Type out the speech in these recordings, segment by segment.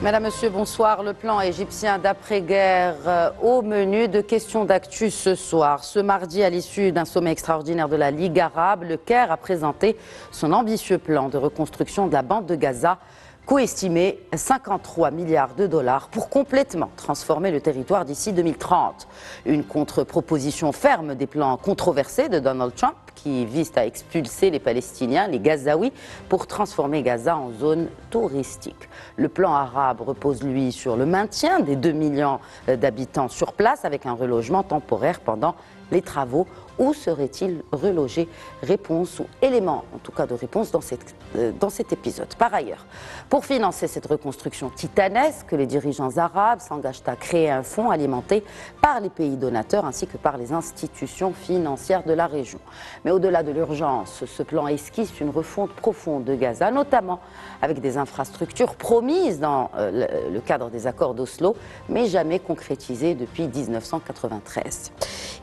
Madame, Monsieur, bonsoir. Le plan égyptien d'après-guerre au menu de questions d'actu ce soir. Ce mardi, à l'issue d'un sommet extraordinaire de la Ligue arabe, le Caire a présenté son ambitieux plan de reconstruction de la bande de Gaza, coût estimé 53 milliards de dollars pour complètement transformer le territoire d'ici 2030. Une contre-proposition ferme des plans controversés de Donald Trump qui visent à expulser les Palestiniens, les Gazaouis, pour transformer Gaza en zone touristique. Le plan arabe repose, lui, sur le maintien des 2 millions d'habitants sur place avec un relogement temporaire pendant les travaux. Où serait-il relogé? Réponse ou élément, en tout cas de réponse dans cet épisode. Par ailleurs, pour financer cette reconstruction titanesque, les dirigeants arabes s'engagent à créer un fonds alimenté par les pays donateurs ainsi que par les institutions financières de la région. Mais au-delà de l'urgence, ce plan esquisse une refonte profonde de Gaza, notamment avec des infrastructures promises dans le cadre des accords d'Oslo, mais jamais concrétisées depuis 1993.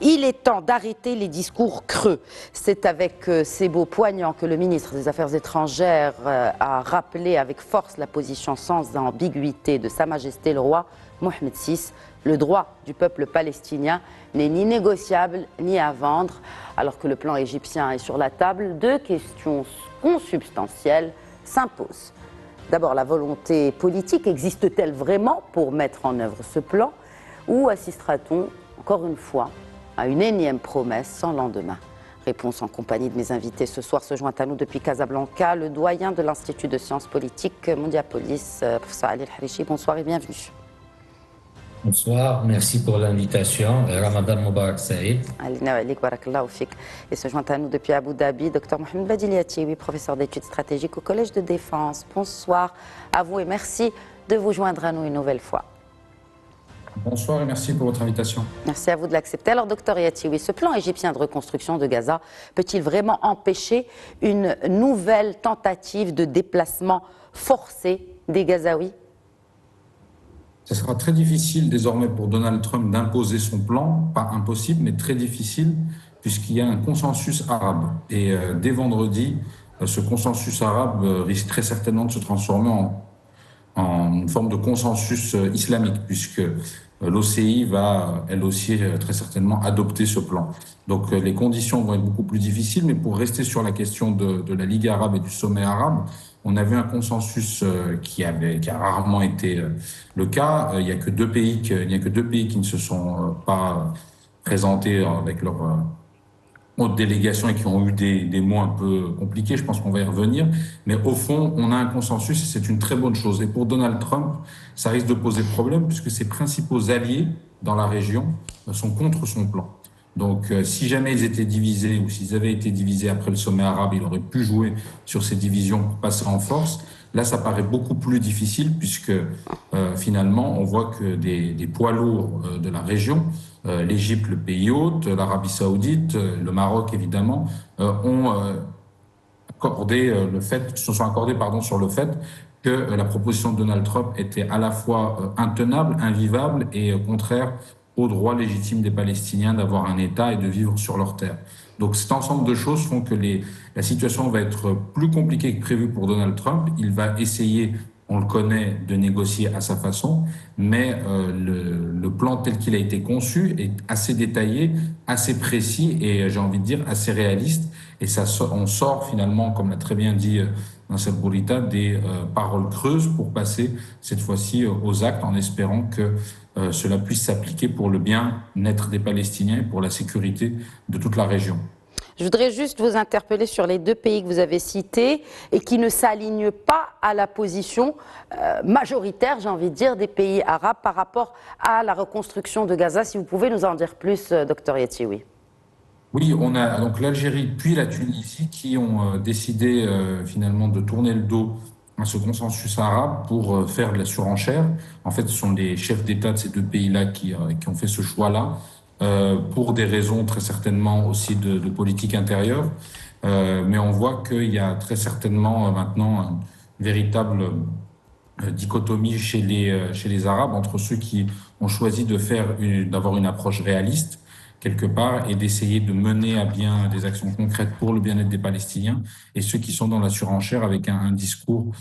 Il est temps d'arrêter les discours creux. C'est avec ces mots poignants que le ministre des Affaires étrangères a rappelé avec force la position sans ambiguïté de Sa Majesté le roi Mohamed VI. Le droit du peuple palestinien n'est ni négociable ni à vendre. Alors que le plan égyptien est sur la table, deux questions consubstantielles s'imposent. D'abord, la volonté politique existe-t-elle vraiment pour mettre en œuvre ce plan? Ou assistera-t-on, encore une fois, à une énième promesse sans lendemain? Réponse en compagnie de mes invités. Ce soir se joint à nous depuis Casablanca le doyen de l'Institut de sciences politiques Mondiapolis, professeur Ali El-Harichi. Bonsoir et bienvenue. Bonsoir, merci pour l'invitation. Ramadan Mubarak Saïd. Et se joint à nous depuis Abu Dhabi, Dr Mohamed Badiliati, professeur d'études stratégiques au Collège de Défense. Bonsoir à vous et merci de vous joindre à nous une nouvelle fois. Bonsoir et merci pour votre invitation. Merci à vous de l'accepter. Alors, docteur Yatioui, ce plan égyptien de reconstruction de Gaza peut-il vraiment empêcher une nouvelle tentative de déplacement forcé des Gazaouis? Ce sera très difficile désormais pour Donald Trump d'imposer son plan, pas impossible, mais très difficile, puisqu'il y a un consensus arabe. Et dès vendredi, ce consensus arabe risque très certainement de se transformer en une forme de consensus islamique, puisque l'OCI va, elle aussi, très certainement adopter ce plan. Donc les conditions vont être beaucoup plus difficiles, mais pour rester sur la question de la Ligue arabe et du sommet arabe, on avait un consensus qui a rarement été le cas. Il n'y a que deux pays qui ne se sont pas présentés avec leur haute délégation et qui ont eu des mots un peu compliqués. Je pense qu'on va y revenir. Mais au fond, on a un consensus et c'est une très bonne chose. Et pour Donald Trump, ça risque de poser problème puisque ses principaux alliés dans la région sont contre son plan. Donc, si jamais ils étaient divisés ou s'ils avaient été divisés après le sommet arabe, il aurait pu jouer sur ces divisions pour passer en force. Là, ça paraît beaucoup plus difficile puisque finalement, on voit que des poids lourds de la région, l'Égypte, le pays hôte, l'Arabie Saoudite, le Maroc évidemment, se sont accordés sur le fait que la proposition de Donald Trump était à la fois intenable, invivable et contraire au droit légitime des Palestiniens d'avoir un État et de vivre sur leur terre. Donc cet ensemble de choses font que la situation va être plus compliquée que prévu pour Donald Trump. Il va essayer, on le connaît, de négocier à sa façon, mais le plan tel qu'il a été conçu est assez détaillé, assez précis et j'ai envie de dire assez réaliste. Et on sort finalement, comme l'a très bien dit Nasser Bourita, des paroles creuses pour passer cette fois-ci aux actes en espérant que cela puisse s'appliquer pour le bien-être des Palestiniens et pour la sécurité de toute la région. Je voudrais juste vous interpeller sur les deux pays que vous avez cités et qui ne s'alignent pas à la position majoritaire, j'ai envie de dire, des pays arabes par rapport à la reconstruction de Gaza. Si vous pouvez nous en dire plus, docteur Yatioui. Oui, on a donc l'Algérie puis la Tunisie qui ont décidé finalement de tourner le dos à ce consensus arabe pour faire de la surenchère. En fait, ce sont les chefs d'État de ces deux pays-là qui ont fait ce choix-là pour des raisons très certainement aussi de politique intérieure. Mais on voit qu'il y a très certainement maintenant une véritable dichotomie chez les Arabes entre ceux qui ont choisi d'avoir une approche réaliste quelque part, et d'essayer de mener à bien des actions concrètes pour le bien-être des Palestiniens, et ceux qui sont dans la surenchère avec un discours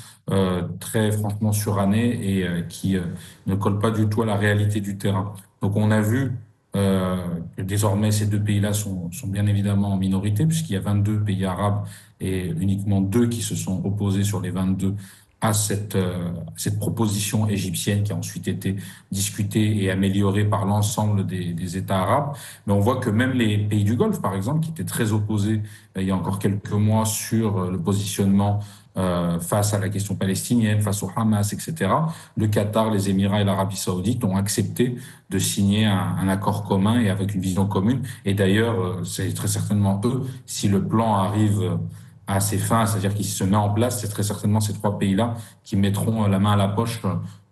très franchement suranné et qui ne colle pas du tout à la réalité du terrain. Donc on a vu que désormais ces deux pays-là sont bien évidemment en minorité, puisqu'il y a 22 pays arabes et uniquement 2 qui se sont opposés sur les 22 à cette proposition égyptienne qui a ensuite été discutée et améliorée par l'ensemble des États arabes. Mais on voit que même les pays du Golfe, par exemple, qui étaient très opposés il y a encore quelques mois sur le positionnement face à la question palestinienne, face au Hamas, etc., le Qatar, les Émirats et l'Arabie saoudite ont accepté de signer un accord commun et avec une vision commune. Et d'ailleurs, c'est très certainement eux, si le plan arrive à ses fins, c'est-à-dire qu'il se met en place, c'est très certainement ces 3 pays-là qui mettront la main à la poche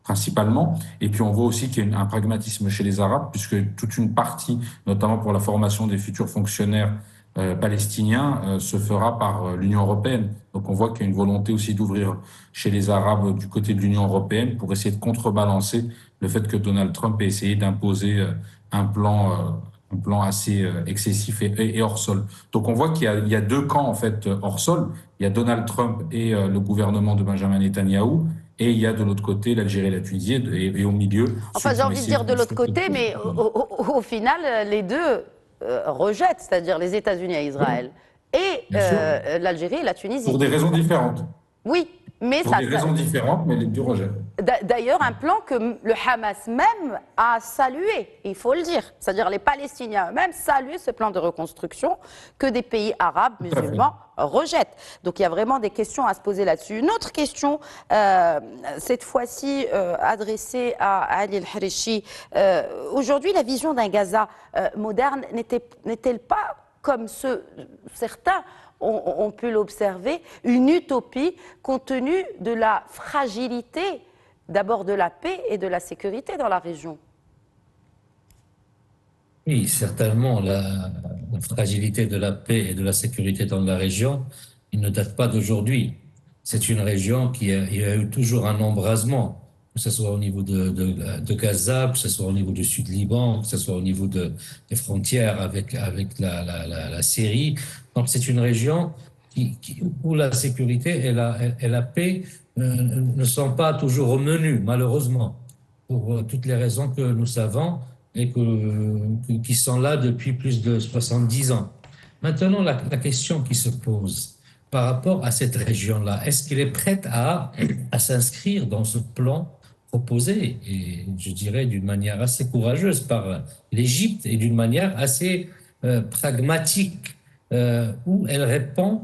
principalement. Et puis on voit aussi qu'il y a un pragmatisme chez les Arabes, puisque toute une partie, notamment pour la formation des futurs fonctionnaires palestiniens, se fera par l'Union européenne. Donc on voit qu'il y a une volonté aussi d'ouvrir chez les Arabes du côté de l'Union européenne pour essayer de contrebalancer le fait que Donald Trump ait essayé d'imposer un plan assez excessif et hors sol. Donc on voit qu'il y a 2 camps en fait hors sol. Il y a Donald Trump et le gouvernement de Benjamin Netanyahou, et il y a de l'autre côté l'Algérie et la Tunisie, et au milieu. Enfin, j'ai envie de dire de l'autre côté, mais au final, les deux rejettent, c'est-à-dire les États-Unis et Israël, et l'Algérie et la Tunisie. Pour des raisons différentes. Oui, mais pour des raisons différentes, mais les deux rejettent. D'ailleurs, un plan que le Hamas même a salué, il faut le dire. C'est-à-dire les Palestiniens eux-mêmes saluent ce plan de reconstruction que des pays arabes musulmans rejettent. Donc il y a vraiment des questions à se poser là-dessus. Une autre question, cette fois-ci adressée à Ali El-Harichi. Aujourd'hui, la vision d'un Gaza moderne n'est-elle pas, comme certains ont pu l'observer, une utopie compte tenu de la fragilité d'abord de la paix et de la sécurité dans la région? Oui, certainement, la fragilité de la paix et de la sécurité dans la région, il ne date pas d'aujourd'hui. C'est une région il y a eu toujours un embrasement, que ce soit au niveau de Gaza, que ce soit au niveau du Sud-Liban, que ce soit au niveau des frontières avec la Syrie. Donc c'est une région où la sécurité et la paix ne sont pas toujours au menu, malheureusement, pour toutes les raisons que nous savons et qui sont là depuis plus de 70 ans. Maintenant, la question qui se pose par rapport à cette région-là, est-ce qu'elle est prête à s'inscrire dans ce plan proposé, et je dirais d'une manière assez courageuse par l'Égypte et d'une manière assez pragmatique, où elle répond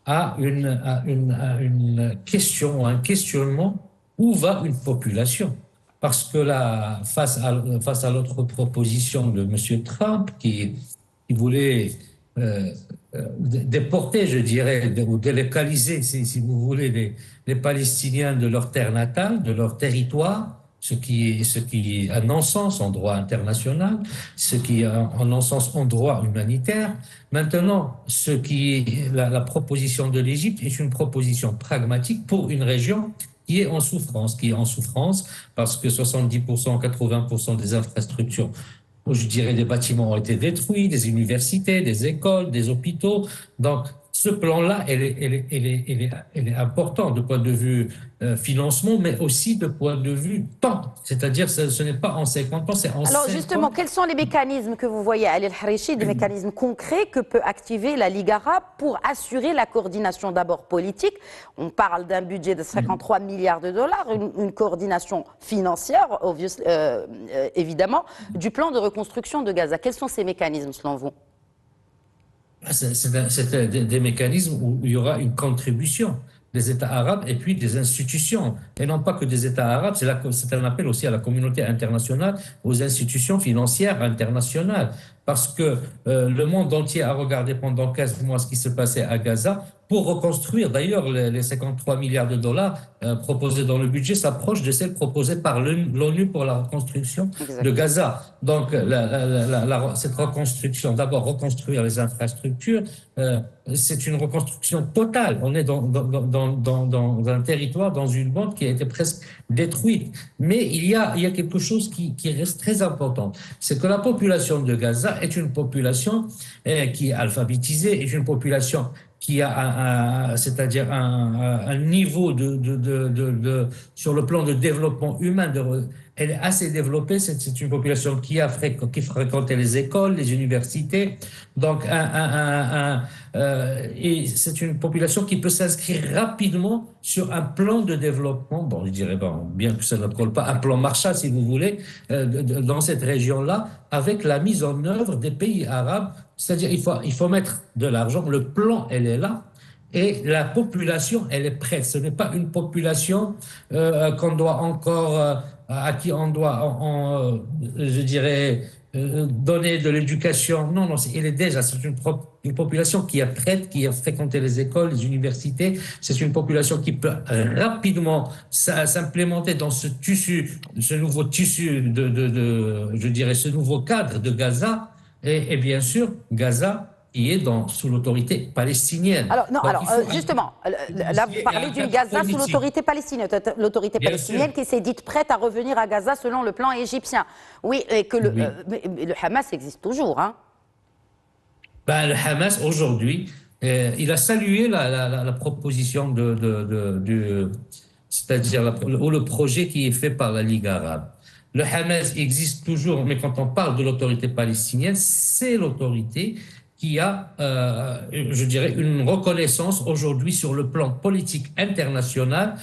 à une question, un questionnement: où va une population? Parce que là, face à l'autre proposition de M. Trump, qui voulait déporter, je dirais, ou délocaliser, si vous voulez, les Palestiniens de leur terre natale, de leur territoire, ce qui est un non-sens en droit international, ce qui est un non-sens en droit humanitaire. Maintenant, la proposition de l'Égypte est une proposition pragmatique pour une région qui est en souffrance parce que 70%, 80% des infrastructures, je dirais des bâtiments ont été détruits, des universités, des écoles, des hôpitaux. Donc, ce plan-là, elle est important de point de vue financement, mais aussi de point de vue temps. C'est-à-dire, ce n'est pas en 50 ans, c'est en 5 ans. Alors justement, quels sont les mécanismes que vous voyez, Ali El-Harichi, des mécanismes concrets que peut activer la Ligue arabe pour assurer la coordination d'abord politique? On parle d'un budget de 53 milliards de dollars, une coordination financière, évidemment, du plan de reconstruction de Gaza. Quels sont ces mécanismes selon vous? C'est des mécanismes où il y aura une contribution des États arabes et puis des institutions. Et non pas que des États arabes, c'est un appel aussi à la communauté internationale, aux institutions financières internationales. Parce que le monde entier a regardé pendant 15 mois ce qui se passait à Gaza pour reconstruire. D'ailleurs, les 53 milliards de dollars proposés dans le budget s'approchent de celles proposées par l'ONU pour la reconstruction de Gaza. Donc, cette reconstruction, d'abord reconstruire les infrastructures, c'est une reconstruction totale. On est dans un territoire, dans une bande qui a été presque détruite. Mais il y a quelque chose qui reste très important. C'est que la population de Gaza, est une population qui est alphabétisée, est une population qui a c'est-à-dire un niveau sur le plan de développement humain, elle est assez développée. C'est une population qui fréquentait les écoles, les universités. Donc, et c'est une population qui peut s'inscrire rapidement sur un plan de développement. Bon, je dirais, bon, bien que ça ne colle pas, un plan Marshall, si vous voulez, dans cette région-là, avec la mise en œuvre des pays arabes. C'est-à-dire, il faut mettre de l'argent. Le plan, elle est là. Et la population, elle est prête. Ce n'est pas une population qu'on doit encore, à qui on doit, je dirais, donner de l'éducation. Non, non, elle est déjà, c'est une population qui est prête, qui a fréquenté les écoles, les universités. C'est une population qui peut rapidement s'implémenter dans ce tissu, ce nouveau tissu je dirais, ce nouveau cadre de Gaza. Et bien sûr, Gaza qui est sous l'autorité palestinienne. Alors, non, justement, là, vous parlez d'une Gaza sous l'autorité palestinienne. L'autorité palestinienne qui s'est dite prête à revenir à Gaza selon le plan égyptien. Oui, et que le Hamas existe toujours. Hein. Ben, le Hamas, aujourd'hui, il a salué la proposition c'est-à-dire le projet qui est fait par la Ligue arabe. Le Hamas existe toujours, mais quand on parle de l'autorité palestinienne, c'est l'autorité qui a, je dirais, une reconnaissance aujourd'hui sur le plan politique international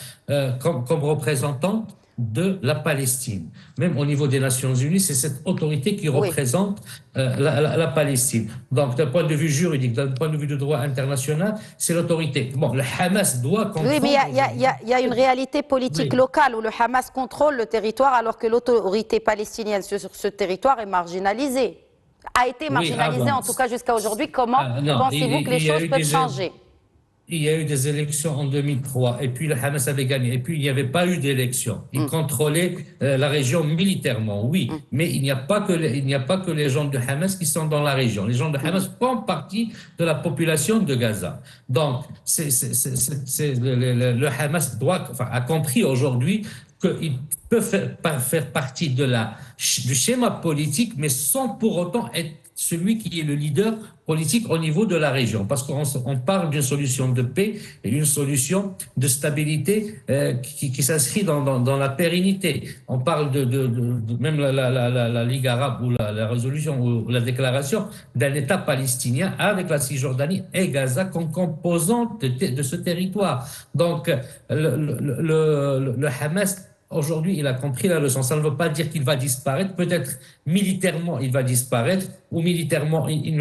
comme représentante de la Palestine. Même au niveau des Nations Unies, c'est cette autorité qui représente la Palestine. Donc, d'un point de vue juridique, d'un point de vue de droit international, c'est l'autorité. Bon, le Hamas doit comprendre... Oui, mais il y a une réalité politique locale où le Hamas contrôle le territoire alors que l'autorité palestinienne sur ce territoire est marginalisée. A été marginalisée, en tout cas jusqu'à aujourd'hui. Comment pensez-vous que les choses peuvent changer? Il y a eu des élections en 2003 et puis le Hamas avait gagné et puis il n'y avait pas eu d'élection. Il contrôlait la région militairement, oui, mais il n'y a pas que les gens de Hamas qui sont dans la région. Les gens de Hamas font partie de la population de Gaza. Donc, le Hamas a compris aujourd'hui qu'il peut faire partie du schéma politique, mais sans pour autant être celui qui est le leader politique au niveau de la région. Parce qu'on parle d'une solution de paix et une solution de stabilité qui s'inscrit dans la pérennité. On parle même la Ligue arabe ou la résolution ou la déclaration d'un État palestinien avec la Cisjordanie et Gaza comme composante de ce territoire. Donc, le Hamas, aujourd'hui, il a compris la leçon. Ça ne veut pas dire qu'il va disparaître. Peut-être militairement, il va disparaître, ou militairement, il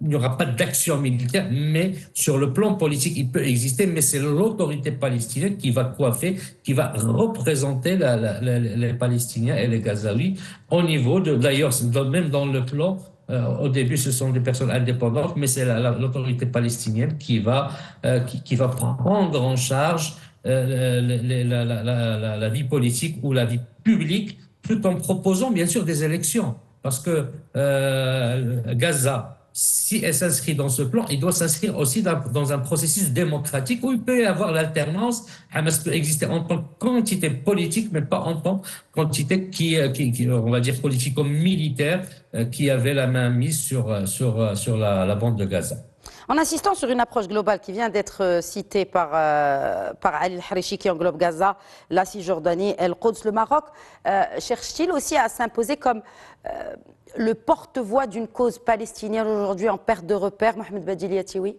n'y aura pas d'action militaire, mais sur le plan politique, il peut exister. Mais c'est l'autorité palestinienne qui va coiffer, qui va représenter les Palestiniens et les Gazaouis au niveau d'ailleurs, même dans le plan, au début, ce sont des personnes indépendantes, mais c'est l'autorité palestinienne qui va prendre en charge la vie politique ou la vie publique, tout en proposant bien sûr des élections. Parce que Gaza, si elle s'inscrit dans ce plan, il doit s'inscrire aussi dans un processus démocratique où il peut y avoir l'alternance. Hamas peut exister en tant que quantité politique, mais pas en tant que quantité qui on va dire politico-militaire, qui avait la main mise sur la bande de Gaza. En insistant sur une approche globale qui vient d'être citée par Ali El-Harichi, qui englobe Gaza, la Cisjordanie et el-Quds, le Maroc, cherche-t-il aussi à s'imposer comme le porte-voix d'une cause palestinienne aujourd'hui en perte de repères, Mohamed Badili Yatioui?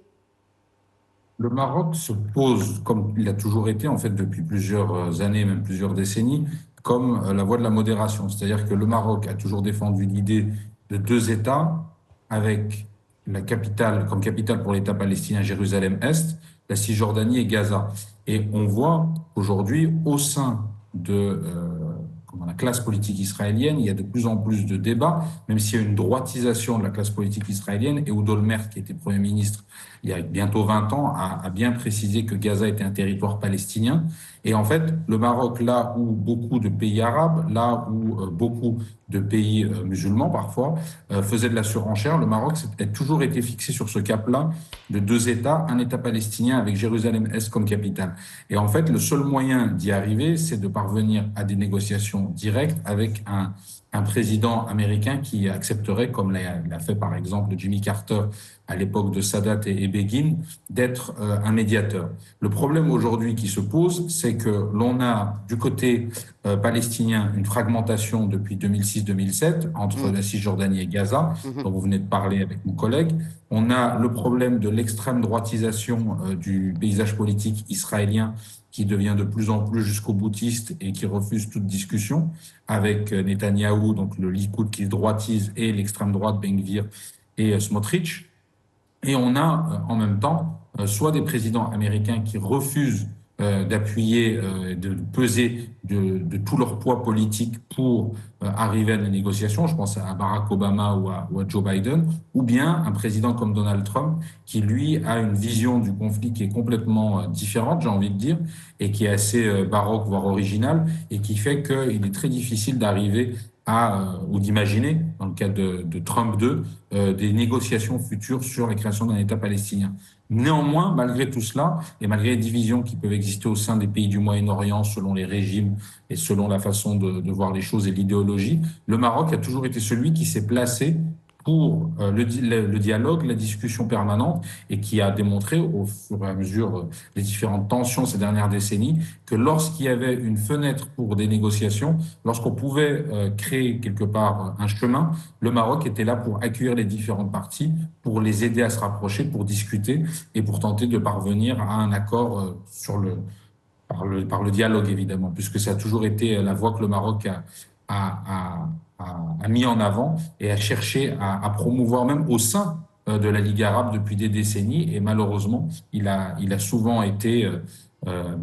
Le Maroc se pose, comme il a toujours été en fait depuis plusieurs années, même plusieurs décennies, comme la voie de la modération. C'est-à-dire que le Maroc a toujours défendu l'idée de deux États avec la capitale, comme capitale pour l'État palestinien, Jérusalem-Est, la Cisjordanie et Gaza. Et on voit aujourd'hui, au sein de la classe politique israélienne, il y a de plus en plus de débats, même s'il y a une droitisation de la classe politique israélienne. Et Ehud Olmert, qui était Premier ministre il y a bientôt 20 ans, a bien précisé que Gaza était un territoire palestinien. Et en fait, le Maroc, là où beaucoup de pays arabes, là où beaucoup de pays musulmans parfois faisaient de la surenchère, le Maroc a toujours été fixé sur ce cap-là de deux États, un État palestinien avec Jérusalem-Est comme capitale. Et en fait, le seul moyen d'y arriver, c'est de parvenir à des négociations directes avec un président américain qui accepterait, comme l'a fait par exemple Jimmy Carter à l'époque de Sadat et Begin, d'être un médiateur. Le problème aujourd'hui qui se pose, c'est que l'on a du côté palestinien une fragmentation depuis 2006-2007 entre la Cisjordanie et Gaza, dont vous venez de parler avec mon collègue. On a le problème de l'extrême droitisation du paysage politique israélien qui devient de plus en plus jusqu'au boutiste et qui refuse toute discussion, avec Netanyahou, donc le Likoud qui droitise, et l'extrême droite, Ben Gvir et Smotrich. Et on a en même temps soit des présidents américains qui refusent d'appuyer, de peser de tout leur poids politique pour arriver à des négociations, je pense à Barack Obama ou à Joe Biden, ou bien un président comme Donald Trump qui, lui, a une vision du conflit qui est complètement différente, j'ai envie de dire, et qui est assez baroque, voire originale, et qui fait qu'il est très difficile d'arriver ou d'imaginer, dans le cas de Trump 2, des négociations futures sur la création d'un État palestinien. Néanmoins, malgré tout cela, et malgré les divisions qui peuvent exister au sein des pays du Moyen-Orient, selon les régimes et selon la façon de voir les choses et l'idéologie, le Maroc a toujours été celui qui s'est placé pour le dialogue, la discussion permanente, et qui a démontré au fur et à mesure des différentes tensions ces dernières décennies que lorsqu'il y avait une fenêtre pour des négociations, lorsqu'on pouvait créer quelque part un chemin, le Maroc était là pour accueillir les différentes parties, pour les aider à se rapprocher, pour discuter et pour tenter de parvenir à un accord par le dialogue, évidemment, puisque ça a toujours été la voie que le Maroc a mis en avant et a cherché à promouvoir même au sein de la Ligue arabe depuis des décennies. Et malheureusement, il a souvent été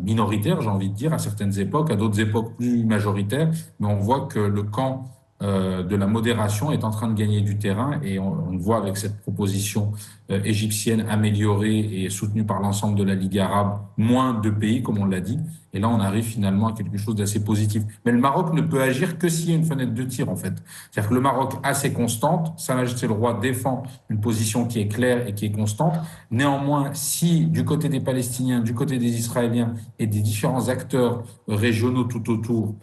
minoritaire, j'ai envie de dire, à certaines époques, à d'autres époques plus majoritaire. Mais on voit que le camp de la modération est en train de gagner du terrain et on le voit avec cette proposition égyptienne améliorée et soutenue par l'ensemble de la Ligue arabe, moins de pays, comme on l'a dit. Et là, on arrive finalement à quelque chose d'assez positif. Mais le Maroc ne peut agir que s'il y a une fenêtre de tir, en fait. C'est-à-dire que le Maroc a ses constantes. Sa Majesté le Roi défend une position qui est claire et qui est constante. Néanmoins, si du côté des Palestiniens, du côté des Israéliens et des différents acteurs régionaux tout autour,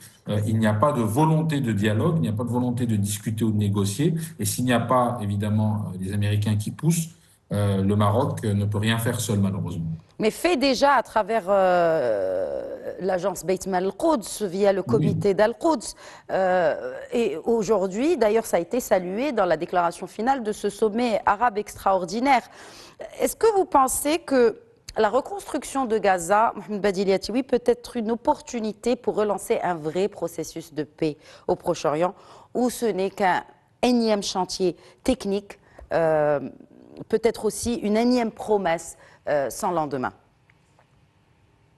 il n'y a pas de volonté de dialogue, il n'y a pas de volonté de discuter ou de négocier, et s'il n'y a pas, évidemment, les Américains qui poussent, le Maroc ne peut rien faire seul, malheureusement. Mais fait déjà à travers l'agence Beit Mal Al-Quds, via le comité d'Al-Quds. Et aujourd'hui, d'ailleurs, ça a été salué dans la déclaration finale de ce sommet arabe extraordinaire. Est-ce que vous pensez que la reconstruction de Gaza, Mohamed Badili Atiwi, peut être une opportunité pour relancer un vrai processus de paix au Proche-Orient, où ce n'est qu'un énième chantier technique, peut-être aussi une énième promesse sans lendemain?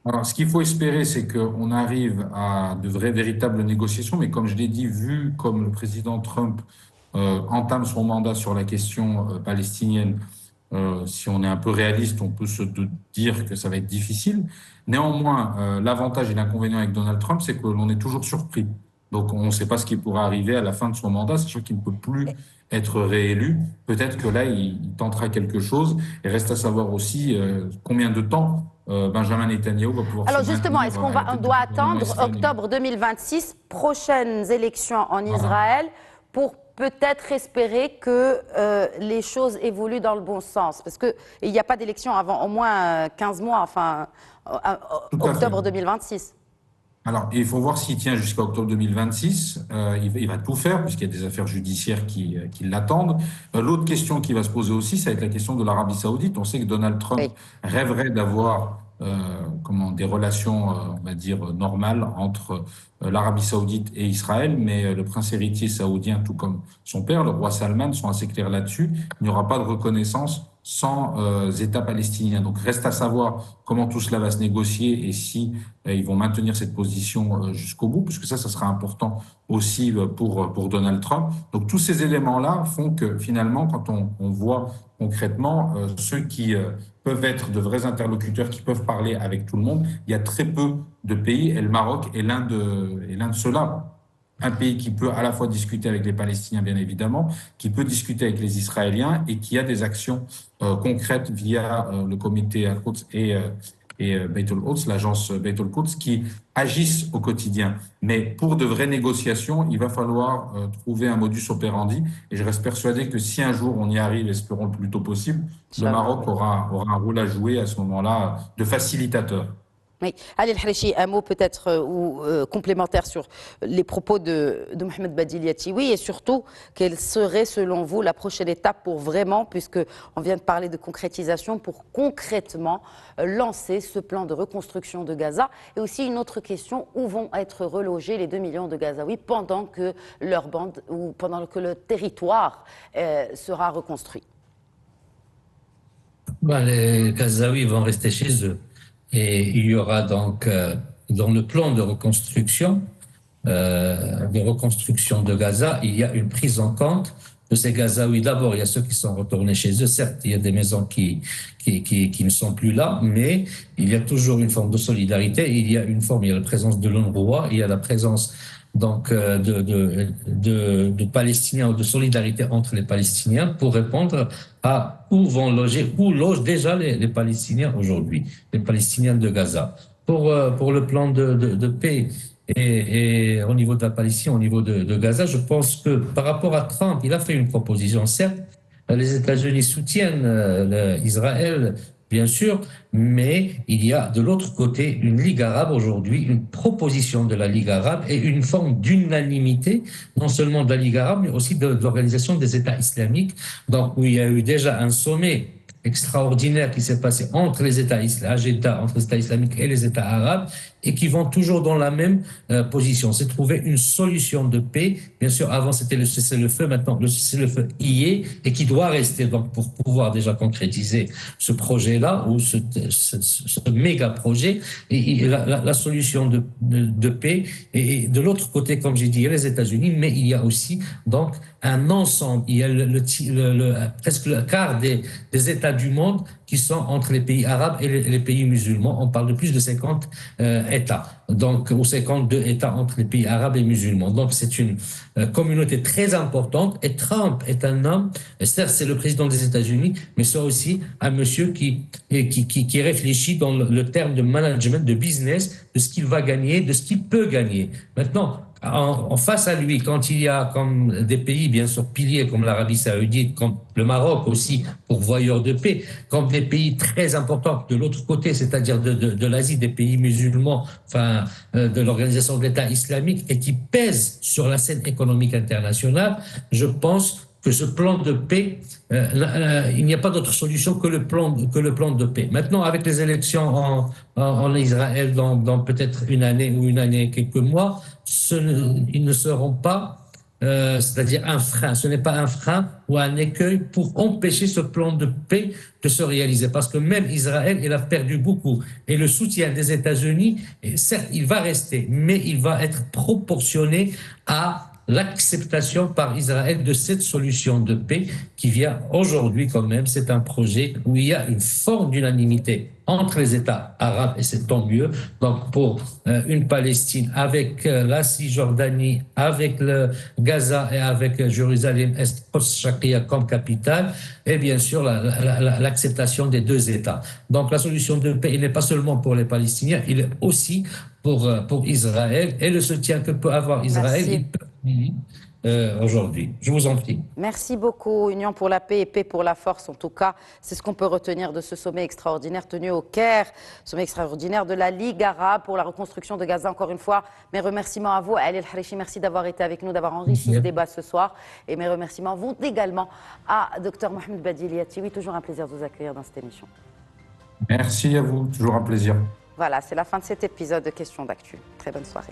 Alors, ce qu'il faut espérer, c'est qu'on arrive à de vraies, véritables négociations, mais comme je l'ai dit, vu comme le président Trump entame son mandat sur la question palestinienne, si on est un peu réaliste, on peut se dire que ça va être difficile. Néanmoins, l'avantage et l'inconvénient avec Donald Trump, c'est que l'on est toujours surpris. Donc, on ne sait pas ce qui pourra arriver à la fin de son mandat, sachant qu'il ne peut plus être réélu. Peut-être que là, il tentera quelque chose. Et reste à savoir aussi combien de temps Benjamin Netanyahou va pouvoir. Alors justement, est-ce qu'on doit attendre octobre 2026, prochaines élections en Israël, pour peut-être espérer que les choses évoluent dans le bon sens? Parce qu'il n'y a pas d'élection avant au moins 15 mois, enfin octobre 2026. Alors, il faut voir s'il tient jusqu'à octobre 2026. Il va tout faire, puisqu'il y a des affaires judiciaires qui l'attendent. L'autre question qui va se poser aussi, ça va être la question de l'Arabie Saoudite. On sait que Donald Trump rêverait d'avoir des relations, on va dire, normales entre l'Arabie Saoudite et Israël, mais le prince héritier saoudien, tout comme son père, le roi Salman, sont assez clairs là-dessus. Il n'y aura pas de reconnaissance sans État palestinien. Donc, reste à savoir comment tout cela va se négocier et si ils vont maintenir cette position jusqu'au bout, puisque ça sera important aussi pour Donald Trump. Donc, tous ces éléments-là font que finalement, quand on voit concrètement ceux qui peuvent être de vrais interlocuteurs, qui peuvent parler avec tout le monde, il y a très peu de pays, et le Maroc est l'un de ceux-là. Un pays qui peut à la fois discuter avec les Palestiniens, bien évidemment, qui peut discuter avec les Israéliens et qui a des actions concrètes via le comité Al-Quds et Beit al-Quds, l'agence Beit al-Quds, qui agissent au quotidien. Mais pour de vraies négociations, il va falloir trouver un modus operandi. Et je reste persuadé que si un jour on y arrive, espérons le plus tôt possible, le Maroc aura un rôle à jouer à ce moment-là de facilitateur. Oui. Ali El-Harichi, un mot peut-être ou complémentaire sur les propos de Mohamed Badiliati. Oui, et surtout, quelle serait selon vous la prochaine étape pour vraiment, puisque on vient de parler de concrétisation, pour concrètement lancer ce plan de reconstruction de Gaza? Et aussi une autre question, où vont être relogés les 2 millions de Gazaouis pendant que leur bande ou pendant que le territoire sera reconstruit? Ben, les Gazaouis vont rester chez eux. Et il y aura donc, dans le plan de reconstruction de Gaza, il y a une prise en compte de ces Gazaouis. D'abord, il y a ceux qui sont retournés chez eux. Certes, il y a des maisons qui ne sont plus là, mais il y a toujours une forme de solidarité. Il y a la présence de l'UNRWA, il y a la présence donc de Palestiniens ou de solidarité entre les Palestiniens pour répondre à où logent déjà les Palestiniens aujourd'hui, les Palestiniens de Gaza. Pour le plan de paix et au niveau de la Palestine, au niveau de Gaza, je pense que par rapport à Trump, il a fait une proposition. Certes, les États-Unis soutiennent Israël, bien sûr, mais il y a de l'autre côté une Ligue arabe aujourd'hui, une proposition de la Ligue arabe et une forme d'unanimité, non seulement de la Ligue arabe, mais aussi de l'Organisation des États islamiques, donc où il y a eu déjà un sommet extraordinaire qui s'est passé entre les États islamiques et les États arabes, et qui vont toujours dans la même position. C'est trouver une solution de paix. Bien sûr, avant c'était le cessez-le-feu, maintenant le cessez-le-feu y est, et qui doit rester donc pour pouvoir déjà concrétiser ce projet-là, ou ce méga projet, et la solution de paix. Et de l'autre côté, comme j'ai dit, il y a les États-Unis, mais il y a aussi donc un ensemble. Il y a presque le quart des États du monde qui sont entre les pays arabes et les pays musulmans. On parle de plus de 50 États, donc, ou 52 États entre les pays arabes et musulmans. Donc, c'est une communauté très importante. Et Trump est un homme, certes, c'est le président des États-Unis, mais c'est aussi un monsieur qui réfléchit dans le terme de management, de business, de ce qu'il va gagner, de ce qu'il peut gagner. Maintenant, en face à lui, quand il y a comme des pays, bien sûr, piliers comme l'Arabie Saoudite, comme le Maroc aussi, pourvoyeur de paix, comme des pays très importants de l'autre côté, c'est-à-dire de l'Asie, des pays musulmans, enfin, de l'Organisation de l'État islamique, et qui pèsent sur la scène économique internationale, je pense que ce plan de paix, il n'y a pas d'autre solution que le plan de paix. Maintenant, avec les élections en Israël dans peut-être une année ou une année et quelques mois, ils ne seront pas, c'est-à-dire un frein. Ce n'est pas un frein ou un écueil pour empêcher ce plan de paix de se réaliser. Parce que même Israël, il a perdu beaucoup. Et le soutien des États-Unis, certes, il va rester, mais il va être proportionné à l'acceptation par Israël de cette solution de paix qui vient aujourd'hui quand même. C'est un projet où il y a une forme d'unanimité entre les États arabes, et c'est tant mieux. Donc pour une Palestine avec la Cisjordanie, avec le Gaza et avec Jérusalem-Est post-Sharia comme capitale, et bien sûr l'acceptation des deux États. Donc la solution de paix, il n'est pas seulement pour les Palestiniens, il est aussi pour Israël, et le soutien que peut avoir Israël, il peut aujourd'hui. Je vous en prie. Merci beaucoup. Union pour la paix et paix pour la force. En tout cas, c'est ce qu'on peut retenir de ce sommet extraordinaire tenu au Caire, sommet extraordinaire de la Ligue arabe pour la reconstruction de Gaza. Encore une fois, mes remerciements à vous, Ali El-Harichi. Merci d'avoir été avec nous, d'avoir enrichi ce débat ce soir. Et mes remerciements vont également à Dr Mohamed Badiliati. Oui, toujours un plaisir de vous accueillir dans cette émission. Merci à vous, toujours un plaisir. Voilà, c'est la fin de cet épisode de Questions d'actu. Très bonne soirée.